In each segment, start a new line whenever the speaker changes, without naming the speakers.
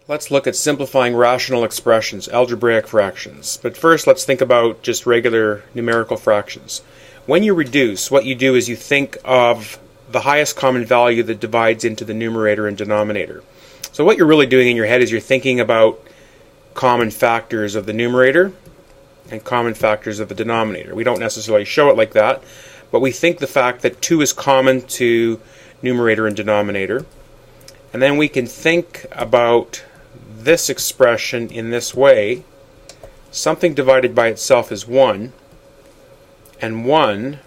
Let's look at simplifying rational expressions, algebraic fractions. But first, let's think about just regular numerical fractions. When you reduce, what you do is you think of the highest common value that divides into the numerator and denominator. So what you're really doing in your head is you're thinking about common factors of the numerator and common factors of the denominator. We don't necessarily show it like that, but we think the fact that 2 is common to numerator and denominator. And then we can think about this expression in this way. Something divided by itself is 1, and 1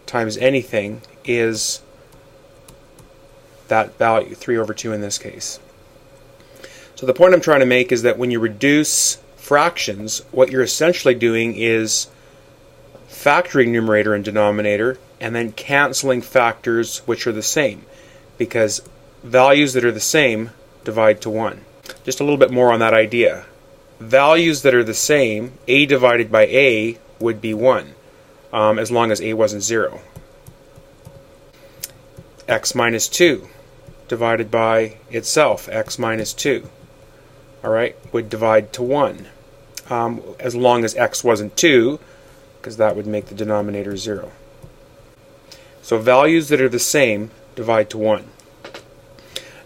times anything is that value, 3 over 2 in this case. So the point I'm trying to make is that when you reduce fractions, what you're essentially doing is factoring numerator and denominator and then canceling factors which are the same, because values that are the same divide to 1. Just a little bit more on that idea. Values that are the same, a divided by a would be 1, as long as a wasn't 0. X minus 2 divided by itself, x minus 2, would divide to 1, as long as x wasn't 2, because that would make the denominator 0. So values that are the same divide to 1.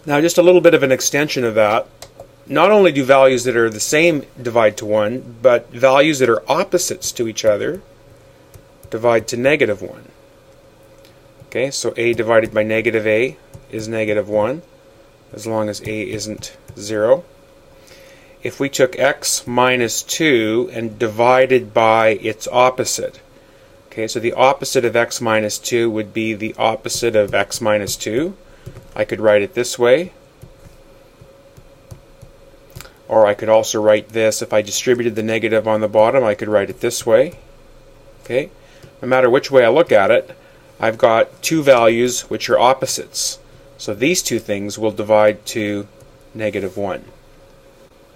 Now just a little bit of an extension of that. Not only do values that are the same divide to 1, but values that are opposites to each other divide to negative 1. Okay, so a divided by negative a is negative 1, as long as a isn't 0. If we took x minus 2 and divided by its opposite, okay, so the opposite of x minus 2 would be the opposite of x minus 2. I could write it this way. Or I could also write this, if I distributed the negative on the bottom, I could write it this way. Okay? No matter which way I look at it, I've got two values which are opposites. So these two things will divide to negative 1.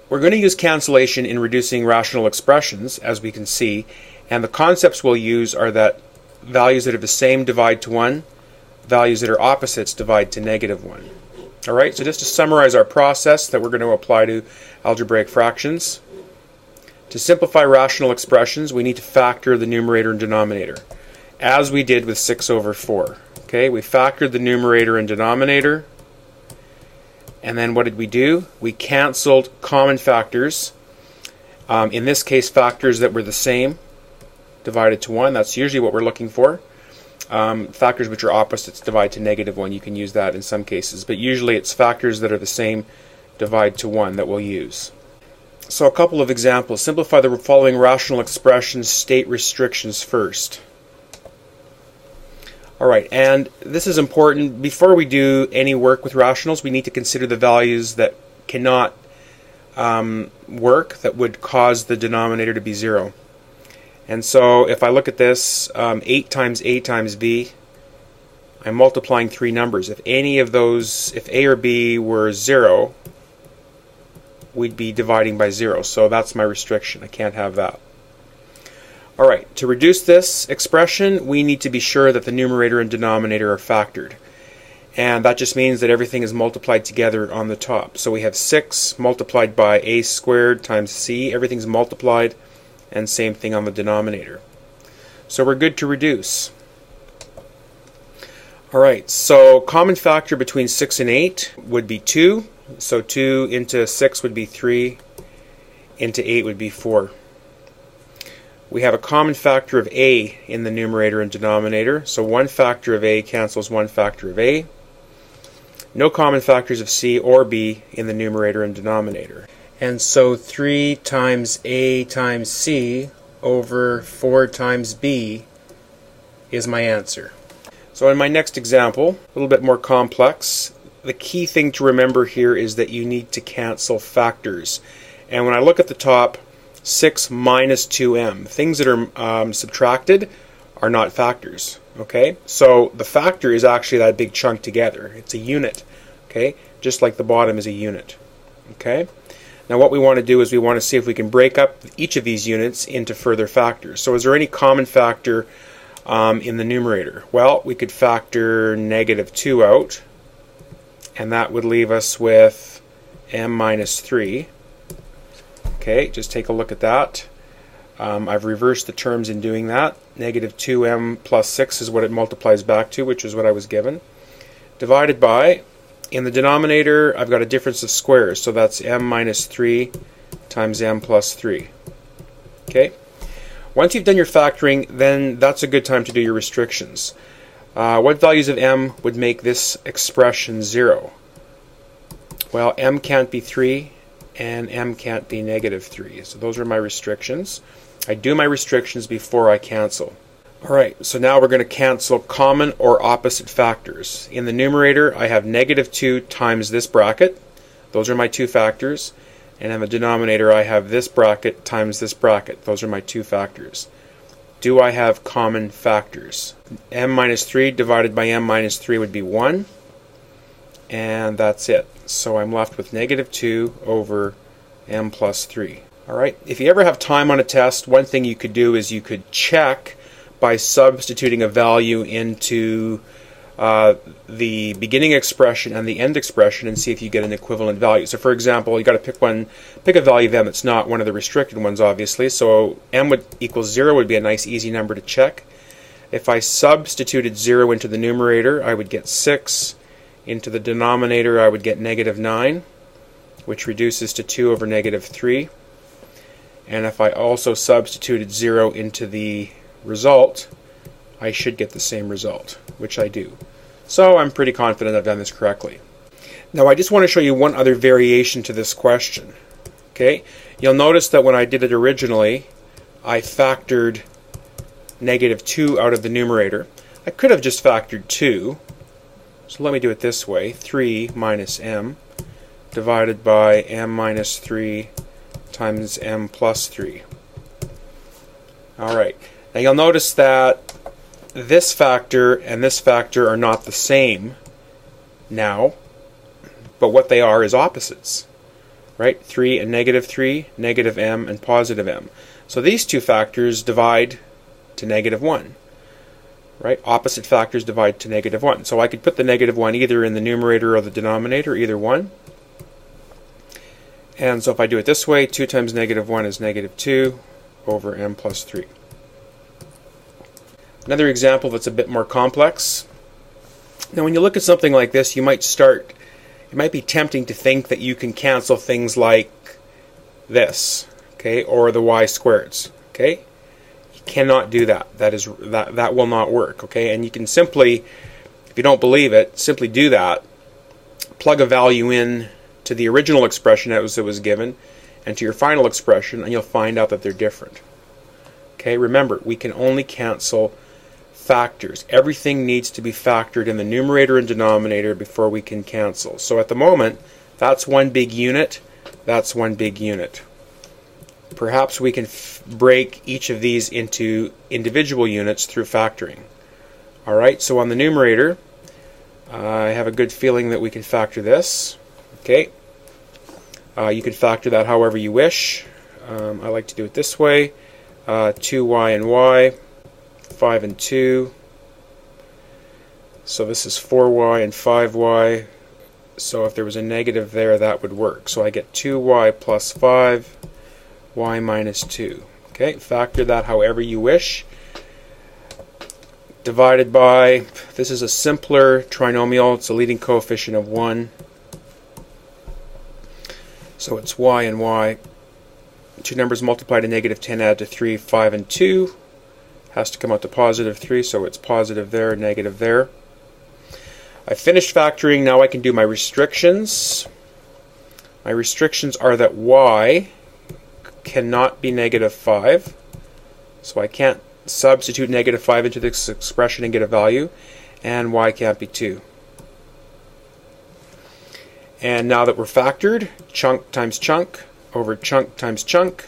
We're going to use cancellation in reducing rational expressions, as we can see, and the concepts we'll use are that values that are the same divide to 1, values that are opposites divide to negative 1. Alright, so just to summarize our process that we're going to apply to algebraic fractions. To simplify rational expressions, we need to factor the numerator and denominator, as we did with 6 over 4. Okay, we factored the numerator and denominator, and then what did we do? We canceled common factors. In this case, factors that were the same divided to 1. That's usually what we're looking for. Factors which are opposites divide to negative 1. You can use that in some cases, but usually it's factors that are the same divide to 1 that we'll use. So a couple of examples. Simplify the following rational expressions, state restrictions first. Alright, and this is important. Before we do any work with rationals, we need to consider the values that cannot work, that would cause the denominator to be 0. And so if I look at this, 8 times a times b, I'm multiplying 3 numbers. If any of those, if a or b were 0, we'd be dividing by 0. So that's my restriction. I can't have that. Alright, to reduce this expression, we need to be sure that the numerator and denominator are factored. And that just means that everything is multiplied together on the top. So we have 6 multiplied by a squared times c. Everything's multiplied. And same thing on the denominator. So we're good to reduce. Alright, so common factor between 6 and 8 would be 2. So 2 into 6 would be 3, into 8 would be 4. We have a common factor of a in the numerator and denominator. So one factor of a cancels one factor of a. No common factors of c or b in the numerator and denominator. And so 3 times a times c over 4 times b is my answer. So in my next example, a little bit more complex, the key thing to remember here is that you need to cancel factors. And when I look at the top, 6 minus 2m, things that are subtracted are not factors. Okay, so the factor is actually that big chunk together. It's a unit. Okay, just like the bottom is a unit. Okay. Now what we want to do is we want to see if we can break up each of these units into further factors. So is there any common factor in the numerator? Well, we could factor negative 2 out, and that would leave us with m minus 3. Okay, just take a look at that. I've reversed the terms in doing that. Negative 2m plus 6 is what it multiplies back to, which is what I was given. Divided by, in the denominator, I've got a difference of squares, so that's m minus 3 times m plus 3. Okay? Once you've done your factoring, then that's a good time to do your restrictions. What values of m would make this expression 0? Well, m can't be 3, and m can't be negative 3. So those are my restrictions. I do my restrictions before I cancel. Alright, so now we're going to cancel common or opposite factors. In the numerator, I have negative 2 times this bracket. Those are my two factors. And in the denominator, I have this bracket times this bracket. Those are my two factors. Do I have common factors? m minus 3 divided by m minus 3 would be 1. And that's it. So I'm left with negative 2 over m plus 3. Alright, if you ever have time on a test, one thing you could do is you could check by substituting a value into the beginning expression and the end expression and see if you get an equivalent value. So for example, you got to pick a value of m that's not one of the restricted ones, obviously. So m would equal 0 would be a nice easy number to check. If I substituted 0 into the numerator, I would get 6. Into the denominator, I would get negative 9, which reduces to 2 over negative 3. And if I also substituted 0 into the result, I should get the same result, which I do. So I'm pretty confident I've done this correctly. Now I just want to show you one other variation to this question. Okay, you'll notice that when I did it originally, I factored negative 2 out of the numerator. I could have just factored 2. So let me do it this way. 3 minus m divided by m minus 3 times m plus 3. Alright, now you'll notice that this factor and this factor are not the same now, but what they are is opposites. Right? 3 and negative m and positive m. So these two factors divide to negative 1. Right? Opposite factors divide to negative 1. So I could put the negative 1 either in the numerator or the denominator, either one. And so if I do it this way, 2 times negative 1 is negative 2 over m plus 3. Another example that's a bit more complex. Now when you look at something like this, it might be tempting to think that you can cancel things like this, okay, or the y squareds, okay? You cannot do that. That will not work, okay? And you can simply, if you don't believe it, simply do that. Plug a value in to the original expression as it was given and to your final expression, and you'll find out that they're different. Okay, remember, we can only cancel factors. Everything needs to be factored in the numerator and denominator before we can cancel. So at the moment, that's one big unit, that's one big unit. Perhaps we can break each of these into individual units through factoring. Alright, so on the numerator, I have a good feeling that we can factor this. Okay, you can factor that however you wish. I like to do it this way. 2y and y, 5 and 2. So this is 4y and 5y. So if there was a negative there, that would work. So I get 2y plus 5, y minus 2. Okay, factor that however you wish. Divided by, this is a simpler trinomial. It's a leading coefficient of 1. So it's y and y. Two numbers multiplied to negative 10 add to 3, 5 and 2. Has to come out to positive 3, so it's positive there, negative there. I finished factoring, now I can do my restrictions. My restrictions are that y cannot be negative 5. So I can't substitute negative 5 into this expression and get a value. And y can't be 2. And now that we're factored, chunk times chunk over chunk times chunk,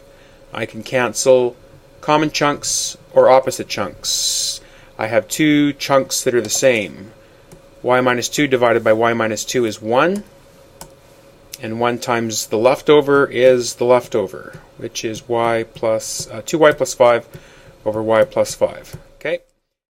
I can cancel common chunks or opposite chunks. I have two chunks that are the same. Y minus 2 divided by y minus 2 is 1. And 1 times the leftover is the leftover, which is y plus 2y plus 5 over y plus 5. Okay?